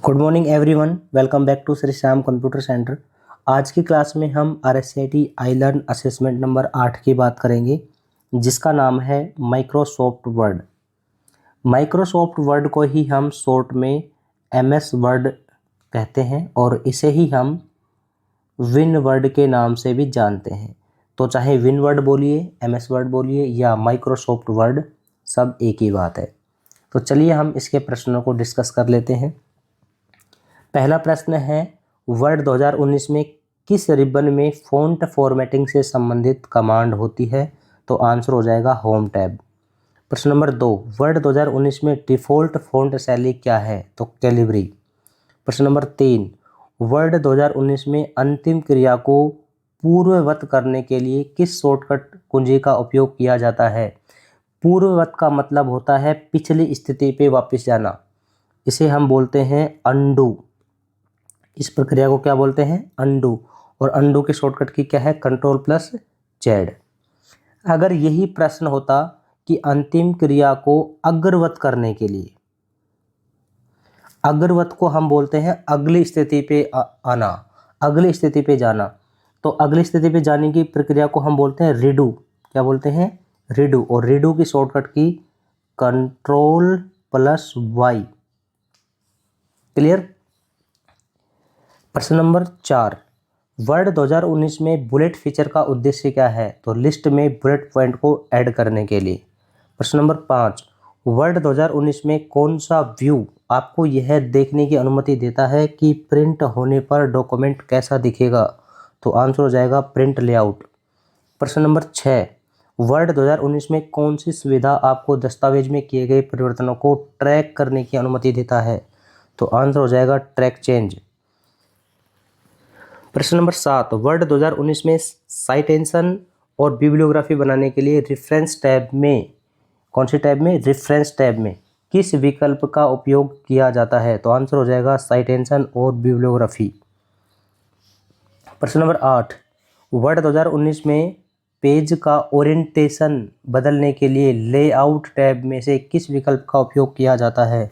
Good morning everyone, welcome back to Shri Shyam computer centre. आज की class में हम RSAT I learn assessment number 8 की बात करेंगे, जिसका नाम है माइक्रोसॉफ्ट वर्ड। माइक्रोसॉफ्ट वर्ड को ही हम शॉर्ट में MS वर्ड कहते हैं और इसे ही हम विन वर्ड के नाम से भी जानते हैं। तो चाहे विन वर्ड बोलिए, MS वर्ड बोलिए या माइक्रोसॉफ्ट वर्ड, सब एक ही बात है। तो चलिए हम इसके प्रश्नों को डिस्कस कर लेते हैं। पहला प्रश्न है, वर्ड 2019 में किस रिबन में फ़ॉन्ट फॉर्मेटिंग से संबंधित कमांड होती है? तो आंसर हो जाएगा होम टैब। प्रश्न नंबर 2, वर्ड 2019 में डिफ़ॉल्ट फ़ॉन्ट शैली क्या है? तो कैलिब्री। प्रश्न नंबर 3, वर्ड 2019 में अंतिम क्रिया को पूर्ववत करने के लिए किस शॉर्टकट कुंजी का उपयोग किया जाता है? पूर्ववत का मतलब होता है पिछली स्थिति पे वापस जाना। इसे हम बोलते हैं अनडू। इस प्रक्रिया को क्या बोलते हैं? अनडू। और अनडू के शॉर्टकट की क्या है? Ctrl+Z। अगर यही प्रश्न होता कि अंतिम क्रिया को अग्रवत करने के लिए, अग्रवत को हम बोलते हैं अगली स्थिति पे आना, अगली स्थिति पे जाना। तो अगली स्थिति पे जाने की प्रक्रिया को हम बोलते हैं रीडू। क्या बोलते हैं? रीडू। और रीडू की शॉर्टकट की Ctrl+Y। क्लियर? प्रश्न नंबर 4, वर्ड 2019 में बुलेट फीचर का उद्देश्य क्या है? तो लिस्ट में बुलेट पॉइंट को ऐड करने के लिए। प्रश्न नंबर 5, वर्ड 2019 में कौन सा व्यू आपको यह देखने की अनुमति देता है कि प्रिंट होने पर डॉक्यूमेंट कैसा दिखेगा? तो आंसर हो जाएगा प्रिंट लेआउट। प्रश्न नंबर 6, वर्ड 2019 में कौन सी सुविधा आपको दस्तावेज में किए गए परिवर्तनों को ट्रैक करने की अनुमति देता है? तो आंसर हो जाएगा ट्रैक चेंज। प्रश्न नंबर 7, वर्ड 2019 में साइटेशन और बिब्लियोग्राफी बनाने के लिए रेफरेंस टैब में, कौन सी टैब में? रेफरेंस टैब में किस विकल्प का उपयोग किया जाता है? तो आंसर हो जाएगा साइटेशन और बिब्लियोग्राफी। प्रश्न नंबर 8, वर्ड 2019 में पेज का ओरिएंटेशन बदलने के लिए लेआउट टैब में से किस विकल्प का उपयोग किया जाता है?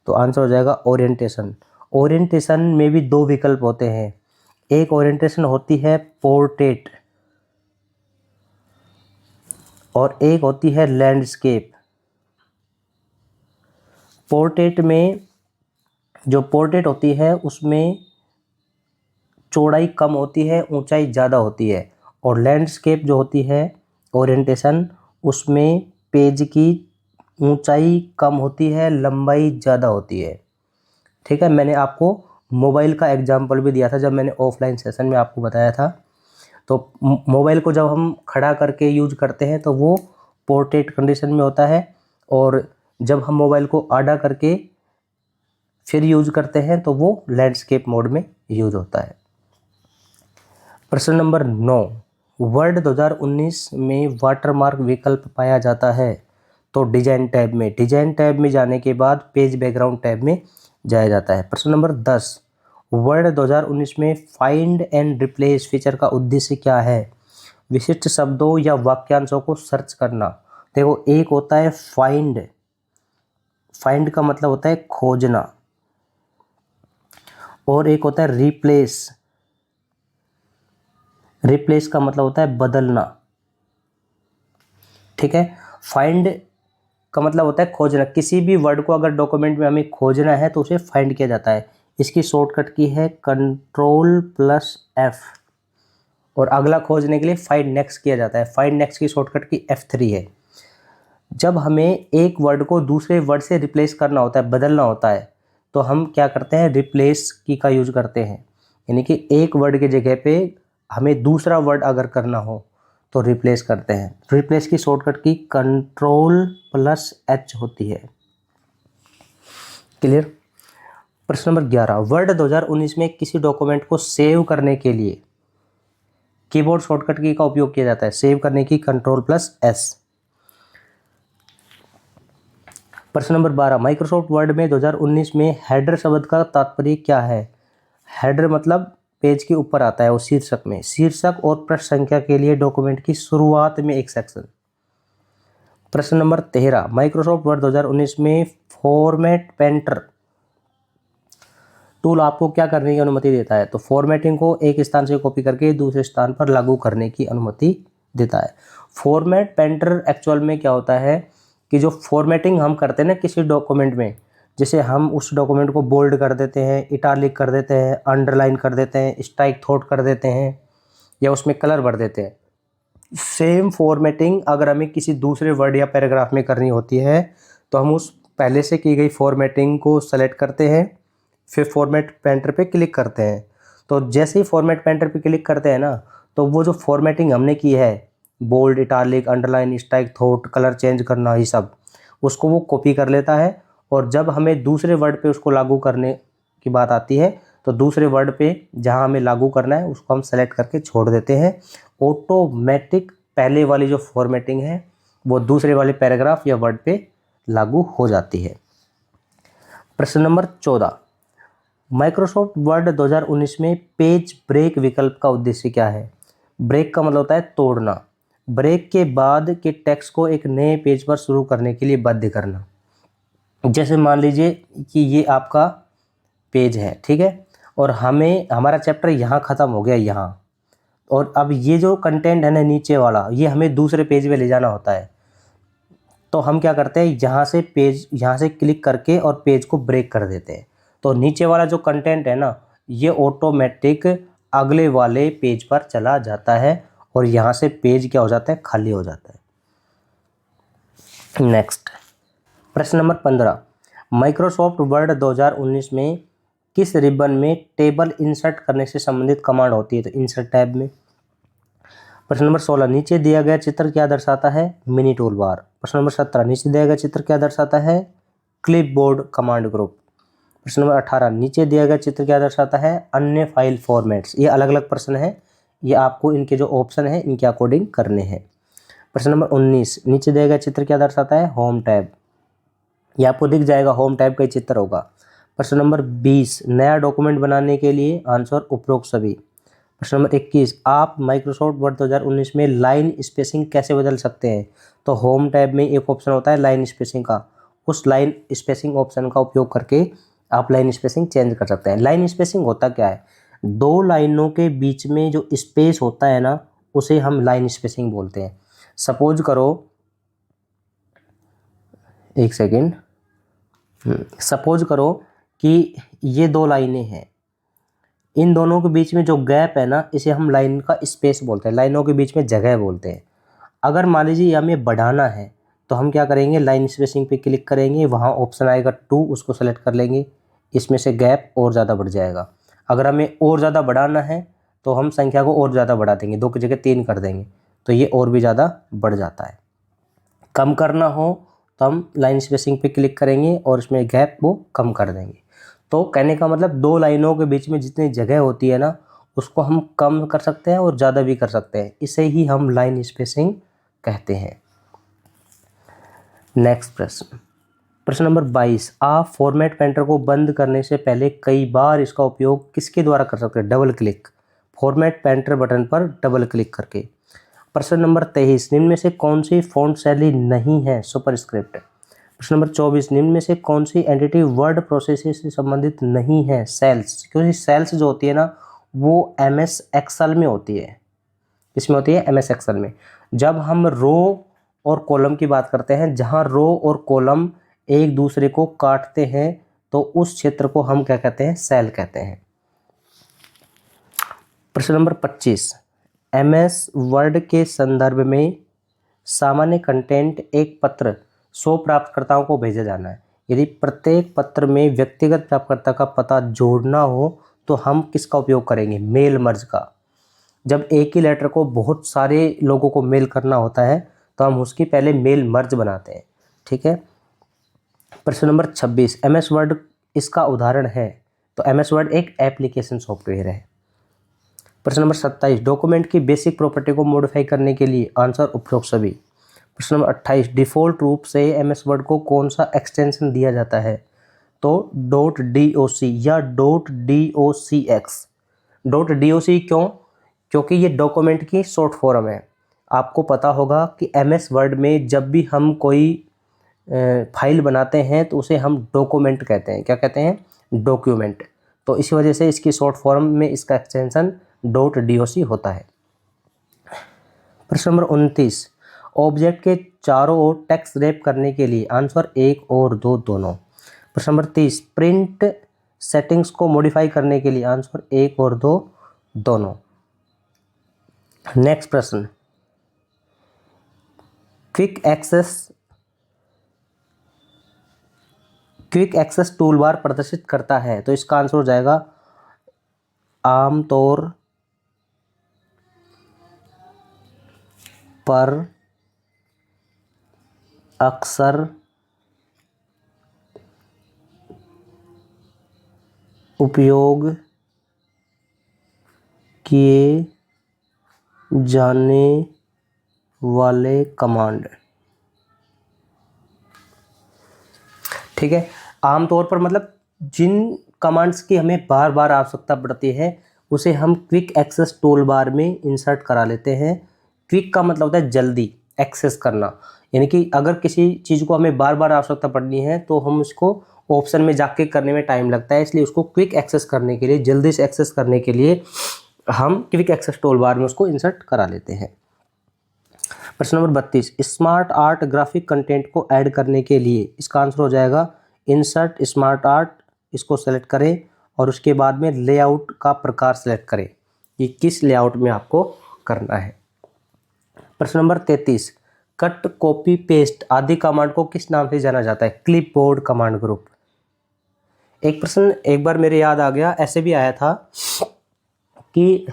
तो आंसर हो जाएगा ओरिएंटेशन। ओरिएंटेशन में भी दो विकल्प होते हैं। एक ओरिएंटेशन होती है पोर्ट्रेट और एक होती है लैंडस्केप। पोर्ट्रेट में, जो पोर्ट्रेट होती है उसमें चौड़ाई कम होती है, ऊंचाई ज़्यादा होती है। और लैंडस्केप जो होती है ओरिएंटेशन, उसमें पेज की ऊंचाई कम होती है, लंबाई ज़्यादा होती है। ठीक है, मैंने आपको मोबाइल का एग्जाम्पल भी दिया था जब मैंने ऑफलाइन सेशन में आपको बताया था। तो मोबाइल को जब हम खड़ा करके यूज करते हैं तो वो पोर्ट्रेट कंडीशन में होता है, और जब हम मोबाइल को आड़ा करके फिर यूज करते हैं तो वो लैंडस्केप मोड में यूज होता है। प्रश्न नंबर 9, वर्ड 2019 में वाटरमार्क विकल्प पाया जाता है? तो डिजाइन टैब में। डिजाइन टैब में जाने के बाद पेज बैकग्राउंड टैब में जाया जाता है। प्रश्न नंबर 10, वर्ड 2019 में फाइंड एंड रिप्लेस फीचर का उद्देश्य क्या है? विशिष्ट शब्दों या वाक्यांशों को सर्च करना। देखो, एक होता है फाइंड, फाइंड का मतलब होता है खोजना, और एक होता है रिप्लेस, रिप्लेस का मतलब होता है बदलना। ठीक है, फाइंड का मतलब होता है खोजना। किसी भी वर्ड को अगर डॉक्यूमेंट में हमें खोजना है तो उसे फाइंड किया जाता है। इसकी शॉर्टकट की है Ctrl+F, और अगला खोजने के लिए फाइंड नेक्स्ट किया जाता है। फाइंड नेक्स्ट की शॉर्टकट की F3 है। जब हमें एक वर्ड को दूसरे वर्ड से रिप्लेस करना होता है, बदलना होता है, तो हम क्या करते हैं? रिप्लेस की का यूज करते हैं। यानी कि एक वर्ड के जगह पे हमें दूसरा वर्ड अगर करना हो तो रिप्लेस करते हैं। रिप्लेस की शॉर्टकट की Ctrl+H होती है। क्लियर? प्रश्न नंबर 11, वर्ड 2019 में किसी डॉक्यूमेंट को सेव करने के लिए कीबोर्ड शॉर्टकट की का उपयोग किया जाता है? सेव करने की Ctrl+S। प्रश्न नंबर 12, माइक्रोसॉफ्ट वर्ड में 2019 में हेडर शब्द का तात्पर्य क्या है? हेडर मतलब पेज के ऊपर आता है, वो शीर्षक में। शीर्षक और पृष्ठ संख्या के लिए डॉक्यूमेंट की शुरुआत में एक सेक्शन। प्रश्न नंबर 13, माइक्रोसॉफ्ट वर्ड 2019 में फॉर्मेट पेंटर टूल आपको क्या करने की अनुमति देता है? तो फॉर्मेटिंग को एक स्थान से कॉपी करके दूसरे स्थान पर लागू करने की अनुमति देता है। फॉर्मेट पेंटर एक्चुअल में क्या होता है कि जो फॉर्मेटिंग हम करते हैं ना किसी डॉक्यूमेंट में, जैसे हम उस डॉक्यूमेंट को बोल्ड कर देते हैं, इटालिक कर देते हैं, अंडरलाइन कर देते हैं, स्ट्राइक थ्रोट कर देते हैं या उसमें कलर भर देते हैं। सेम फॉर्मेटिंग अगर हमें किसी दूसरे वर्ड या पैराग्राफ में करनी होती है तो हम उस पहले से की गई फॉर्मेटिंग को सेलेक्ट करते हैं, फिर फॉर्मेट पेंटर पे क्लिक करते हैं। तो जैसे ही फॉर्मेट पेंटर पे क्लिक करते हैं ना, तो वो जो फॉर्मेटिंग हमने की है, bold, italic, underline, strikethrough, colour change करना, ये सब, उसको वो कॉपी कर लेता है। और जब हमें दूसरे वर्ड पे उसको लागू करने की बात आती है तो दूसरे वर्ड पे जहाँ हमें लागू करना है उसको हम सेलेक्ट करके छोड़ देते हैं। ऑटोमेटिक पहले वाली जो फॉर्मेटिंग है वो दूसरे वाले पैराग्राफ या वर्ड पे लागू हो जाती है। प्रश्न नंबर 14, माइक्रोसॉफ्ट वर्ड 2019 में पेज ब्रेक विकल्प का उद्देश्य क्या है? ब्रेक का मतलब होता है तोड़ना। ब्रेक के बाद के टेक्स्ट को एक नए पेज पर शुरू करने के लिए बाध्य करना। जैसे मान लीजिए कि ये आपका पेज है, ठीक है, और हमारा चैप्टर यहाँ ख़त्म हो गया यहाँ, और अब ये जो कंटेंट है ना नीचे वाला, ये हमें दूसरे पेज पे ले जाना होता है। तो हम क्या करते हैं, यहाँ से क्लिक करके और पेज को ब्रेक कर देते हैं। तो नीचे वाला जो कंटेंट है ना, ये ऑटोमेटिक अगले वाले पेज पर चला जाता है और यहाँ से पेज क्या हो जाता है, खाली हो जाता है। नेक्स्ट, प्रश्न नंबर 15, माइक्रोसॉफ्ट वर्ड 2019 में किस रिबन में टेबल इंसर्ट करने से संबंधित कमांड होती है? तो इंसर्ट टैब में। प्रश्न नंबर 16, नीचे दिया गया चित्र क्या दर्शाता है? Mini tool bar. प्रश्न नंबर 17, नीचे दिया गया चित्र क्या दर्शाता है? Clipboard command group. प्रश्न नंबर 18, नीचे दिया गया चित्र क्या दर्शाता है? अन्य फाइल फॉर्मेट्स। ये अलग अलग प्रश्न है, ये आपको इनके जो ऑप्शन है इनके अकॉर्डिंग करने हैं। प्रश्न नंबर 19, नीचे दिया गया चित्र क्या दर्शाता है? Home tab. ये आपको दिख जाएगा, होम टैब का ही चित्र होगा। प्रश्न नंबर 20, नया डॉक्यूमेंट बनाने के लिए आंसर उपरोक्त सभी। प्रश्न नंबर 21, आप माइक्रोसॉफ्ट वर्ड 2019 में लाइन स्पेसिंग कैसे बदल सकते हैं? तो होम टैब में एक ऑप्शन होता है लाइन स्पेसिंग का, उस लाइन स्पेसिंग ऑप्शन का उपयोग करके आप लाइन स्पेसिंग चेंज कर सकते हैं। लाइन स्पेसिंग होता क्या है? दो लाइनों के बीच में जो स्पेस होता है ना, उसे हम लाइन स्पेसिंग बोलते हैं। सपोज करो, एक सेकेंड, सपोज करो कि ये दो लाइनें हैं, इन दोनों के बीच में जो गैप है ना, इसे हम लाइन का स्पेस बोलते हैं, लाइनों के बीच में जगह बोलते हैं। अगर मान लीजिए हमें बढ़ाना है तो हम क्या करेंगे, लाइन स्पेसिंग पे क्लिक करेंगे, वहाँ ऑप्शन आएगा 2, उसको सेलेक्ट कर लेंगे, इसमें से गैप और ज़्यादा बढ़ जाएगा। अगर हमें और ज़्यादा बढ़ाना है तो हम संख्या को और ज़्यादा बढ़ा देंगे, 2 की जगह 3 कर देंगे, तो ये और भी ज़्यादा बढ़ जाता है। कम करना हो तो हम लाइन स्पेसिंग पे क्लिक करेंगे और इसमें गैप वो कम कर देंगे। तो कहने का मतलब दो लाइनों के बीच में जितनी जगह होती है ना, उसको हम कम कर सकते हैं और ज़्यादा भी कर सकते हैं, इसे ही हम लाइन स्पेसिंग कहते हैं। नेक्स्ट प्रश्न, प्रश्न नंबर 22, आप फॉर्मेट पेंटर को बंद करने से पहले कई बार इसका उपयोग किसके द्वारा कर सकते हैं? Double click, format painter button पर डबल क्लिक करके। प्रश्न नंबर 23, निम्न में से कौन सी फ़ॉन्ट शैली नहीं है? सुपरस्क्रिप्ट। प्रश्न नंबर 24, निम्न में से कौन सी एंटिटी वर्ड प्रोसेस से संबंधित नहीं है? सेल्स, क्योंकि सेल्स जो होती है ना, वो MS एक्सेल में होती है। किसमें होती है? MS एक्सेल में। जब हम रो और कॉलम की बात करते हैं, जहाँ रो और कॉलम एक दूसरे को काटते हैं, तो उस क्षेत्र को हम क्या कहते हैं? सेल कहते हैं। प्रश्न नंबर 25, MS वर्ड के संदर्भ में सामान्य कंटेंट एक पत्र 100 प्राप्तकर्ताओं को भेजा जाना है। यदि प्रत्येक पत्र में व्यक्तिगत प्राप्तकर्ता का पता जोड़ना हो तो हम किसका उपयोग करेंगे? मेल मर्ज का। जब एक ही लेटर को बहुत सारे लोगों को मेल करना होता है तो हम उसकी पहले मेल मर्ज बनाते हैं, ठीक है। प्रश्न नंबर 26, MS वर्ड इसका उदाहरण है? तो MS वर्ड एक एप्लीकेशन सॉफ्टवेयर है। प्रश्न नंबर 27, डॉक्यूमेंट की बेसिक प्रॉपर्टी को मॉडिफाई करने के लिए आंसर उपरोक्त सभी। प्रश्न नंबर 28, डिफ़ॉल्ट रूप से MS वर्ड को कौन सा एक्सटेंशन दिया जाता है? तो .doc या .docx। .doc क्यों? क्योंकि ये डॉक्यूमेंट की शॉर्ट फॉर्म है। आपको पता होगा कि MS वर्ड में जब भी हम कोई फाइल बनाते हैं तो उसे हम डॉक्यूमेंट कहते हैं। क्या कहते हैं? डॉक्यूमेंट। तो तो इसी वजह से इसकी शॉर्ट फॉर्म में इसका एक्सटेंशन .doc होता है। प्रश्न नंबर 29, ऑब्जेक्ट के चारों ओर टेक्स्ट रैप करने के लिए आंसर 1 और 2 दोनों। प्रश्न नंबर 30, प्रिंट सेटिंग्स को मॉडिफाई करने के लिए आंसर 1 और 2 दोनों। नेक्स्ट प्रश्न, क्विक एक्सेस टूल बार प्रदर्शित करता है, तो इसका आंसर हो जाएगा आमतौर पर, अक्सर, उपयोग किए जाने वाले कमांड। ठीक है, आमतौर पर मतलब जिन कमांड्स की हमें बार बार आवश्यकता पड़ती है उसे हम क्विक एक्सेस टूल बार में इंसर्ट करा लेते हैं। क्विक का मतलब होता है जल्दी एक्सेस करना, यानी कि अगर किसी चीज़ को हमें बार बार आवश्यकता पड़नी है तो हम उसको ऑप्शन में जाके करने में टाइम लगता है, इसलिए उसको क्विक एक्सेस करने के लिए, जल्दी से एक्सेस करने के लिए हम क्विक एक्सेस टूल बार में उसको इंसर्ट करा लेते हैं। प्रश्न number 32, smart art graphic content को ऐड करने के लिए इसका आंसर हो जाएगा इंसर्ट स्मार्ट आर्ट, इसको सेलेक्ट करें और उसके बाद में लेआउट का प्रकार सेलेक्ट करें कि किस लेआउट में आपको करना है। प्रश्न नंबर 33, कट, कॉपी, पेस्ट आदि कमांड को किस नाम से जाना जाता है? Clipboard command group. एक प्रश्न एक बार मेरे याद आ गया, ऐसे भी आया था कि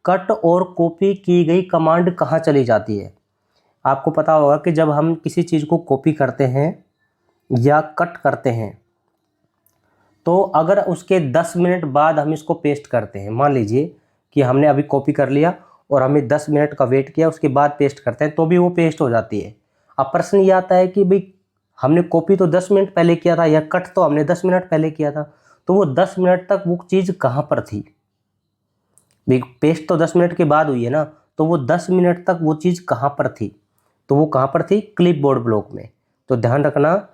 कट और कॉपी की गई कमांड कहाँ चली जाती है। आपको पता होगा कि जब हम किसी चीज़ को कॉपी करते हैं या कट करते हैं तो अगर उसके 10 मिनट बाद हम इसको पेस्ट करते हैं, मान लीजिए कि हमने अभी कॉपी कर लिया और हमें 10 मिनट का वेट किया, उसके बाद पेस्ट करते हैं तो भी वो पेस्ट हो जाती है। अब प्रश्न ये आता है कि भाई हमने कॉपी तो 10 मिनट पहले किया था या कट तो हमने 10 मिनट पहले किया था, तो वो 10 मिनट तक वो चीज़ कहाँ पर थी? भाई पेस्ट तो 10 मिनट के बाद हुई है ना, तो वो 10 मिनट तक वो चीज़ कहाँ पर थी? तो वो कहाँ पर थी? क्लिपबोर्ड ब्लॉक में। तो ध्यान रखना,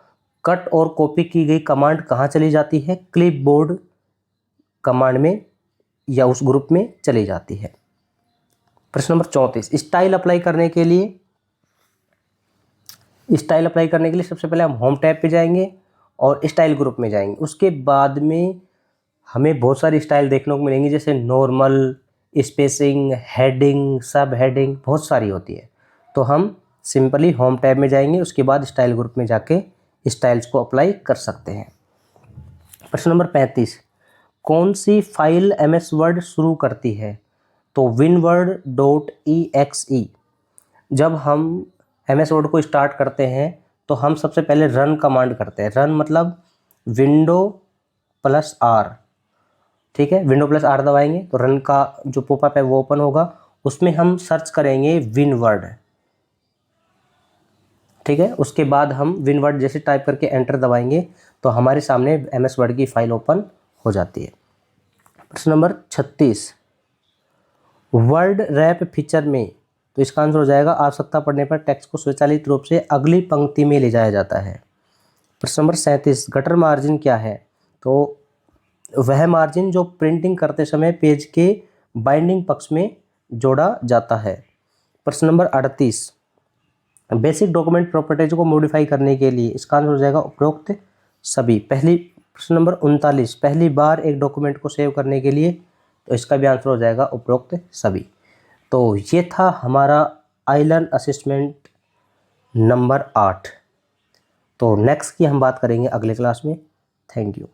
कट और कॉपी की गई कमांड कहाँ चली जाती है? क्लिपबोर्ड कमांड में या उस ग्रुप में चली जाती है। प्रश्न नंबर 34, स्टाइल अप्लाई करने के लिए सबसे पहले हम होम टैब पे जाएंगे और स्टाइल ग्रुप में जाएंगे। उसके बाद में हमें बहुत सारी स्टाइल देखने को मिलेंगी, जैसे नॉर्मल, स्पेसिंग, हेडिंग, सब हेडिंग, बहुत सारी होती है। तो हम सिंपली होम टैब में जाएंगे, उसके बाद स्टाइल ग्रुप में जाके स्टाइल्स को अप्लाई कर सकते हैं। प्रश्न नंबर 35, कौन सी फाइल MS वर्ड शुरू करती है? तो winword.exe। जब हम MS वर्ड को स्टार्ट करते हैं तो हम सबसे पहले रन कमांड करते हैं। रन मतलब Window+R, ठीक है, Window+R दबाएंगे तो रन का जो पॉपअप है वो ओपन होगा, उसमें हम सर्च करेंगे winword, ठीक है। उसके बाद हम winword जैसे टाइप करके एंटर दबाएंगे तो हमारे सामने MS वर्ड की फाइल ओपन हो जाती है। प्रश्न नंबर 36, वर्ड रैप फीचर में, तो इसका आंसर हो जाएगा आवश्यकता पड़ने पर टेक्स्ट को स्वचालित रूप से अगली पंक्ति में ले जाया जाता है। प्रश्न नंबर 37, गटर मार्जिन क्या है? तो वह मार्जिन जो प्रिंटिंग करते समय पेज के बाइंडिंग पक्ष में जोड़ा जाता है। प्रश्न नंबर 38, बेसिक डॉक्यूमेंट प्रॉपर्टीज को मॉडिफाई करने के लिए इसका आंसर हो जाएगा उपरोक्त सभी। प्रश्न नंबर 39, पहली बार एक डॉक्यूमेंट को सेव करने के लिए, तो इसका भी आंसर हो जाएगा उपरोक्त सभी। तो ये था हमारा आइलर्न असेसमेंट नंबर 8। तो नेक्स्ट की हम बात करेंगे अगले क्लास में। Thank you.